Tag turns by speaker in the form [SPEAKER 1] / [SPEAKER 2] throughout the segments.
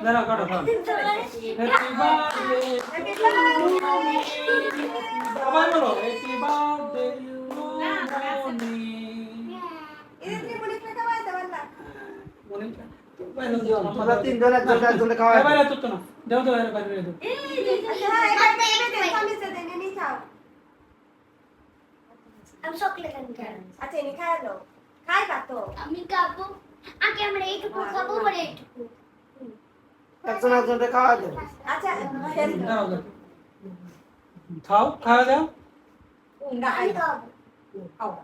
[SPEAKER 1] দাঁড়াও কাটো খাও হ্যাপি বার্থডে আবার বলো হ্যাপি বার্থডে মনি
[SPEAKER 2] আমরা তিনজন একজন খাওয়াই
[SPEAKER 1] বাইরে তো না দাও দাও বাইরে দাও
[SPEAKER 3] আমি চকলেট আনতে
[SPEAKER 4] আচ্ছা এনে খাই লো খাই পাতো
[SPEAKER 3] আমি খাবো আগে আমরা এইটুকু খাবো পরে এইটুকু
[SPEAKER 2] একজন খাওয়াই দেব
[SPEAKER 4] আচ্ছা
[SPEAKER 1] দাও দাও খাও খাওয়া দাও
[SPEAKER 4] না
[SPEAKER 3] আমি
[SPEAKER 4] খাই
[SPEAKER 3] খাবো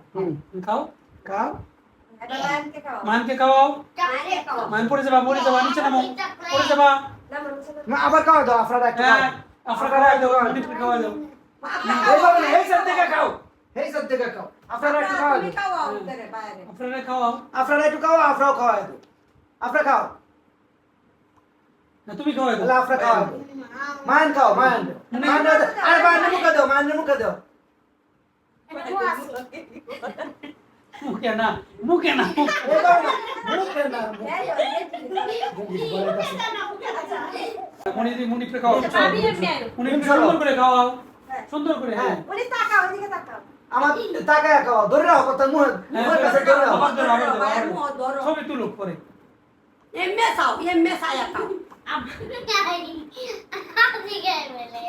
[SPEAKER 1] খাও
[SPEAKER 2] খাও
[SPEAKER 4] এটা লাইনকে খাও
[SPEAKER 1] মানকে খাওয়াও
[SPEAKER 3] চকলেট খাবো
[SPEAKER 1] মান পড়ে যাবা নিচে নামো পড়ে যাবা
[SPEAKER 4] না মানুষ
[SPEAKER 2] মা আবার খাওয়া দাও আপনারা একটু খাও
[SPEAKER 1] হ্যাঁ আফ্রা খাওয়া দাও মনিকে খাওয়া দাও
[SPEAKER 2] এইভাবে না, এই সব থেকে খাও এই সব থেকে খাও আপনারা একটু খাওয়া
[SPEAKER 4] তুমি
[SPEAKER 2] দাও
[SPEAKER 4] খাও উঠে বাইরে
[SPEAKER 1] আফ্রা খাওয়াও
[SPEAKER 2] আপনারা একটু খাও আপনারাও খাওয়াই দাও আপনারা খাও
[SPEAKER 1] না তুমি খাওয়া দাও
[SPEAKER 2] তাহলে আপনারা খাওয়াই দাও মান খাও মান দাও আরে মান মুখে দাও
[SPEAKER 1] মুখে না মুখে না
[SPEAKER 2] এইভাবে না মুখে না
[SPEAKER 1] মনি করে খাওয়াও মনি সুন্দর করে খাওয়াও সুন্দর করে হ্যাঁ
[SPEAKER 4] উনি তাকাও ওদিকে তাকাও
[SPEAKER 2] আমার তাকায় খাও ধরে রাখো কথা মুখের কাছে ধরে রাখো
[SPEAKER 1] আবার ধরো ছবি তুলো পরে
[SPEAKER 4] এমএ সায়া খাও
[SPEAKER 3] আমি খাই বলে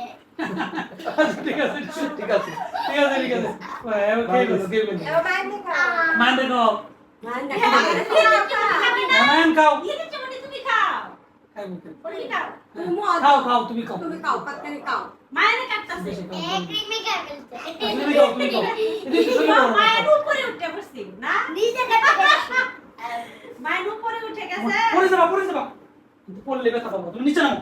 [SPEAKER 1] ঠিক আছে ঠিক আছে ঠিক আছে ঠিক আছে খেয়ে গেলো
[SPEAKER 4] এবার বাইরে খাও
[SPEAKER 1] মান দেখো
[SPEAKER 4] মান
[SPEAKER 1] মান খাও
[SPEAKER 5] তুমি খাও
[SPEAKER 1] খাই মুখে
[SPEAKER 5] তুমি খাও
[SPEAKER 1] খাও খাও তুমি খাও
[SPEAKER 4] তুমি খাও পাতনি খাও
[SPEAKER 5] মায়ের কাটতাছে
[SPEAKER 3] ক্রিমি খাই বলতে
[SPEAKER 1] তুমি খাও তুমি খাও এদিকে শুনে নাও
[SPEAKER 5] মায়ের উপরে উঠে বসছি না
[SPEAKER 3] নিজে খেতে গেছি
[SPEAKER 5] মায়ের উপরে উঠে গেছে
[SPEAKER 1] পড়ে যাবা পড়লে ব্যথা পাবো তুমি নিচে নামো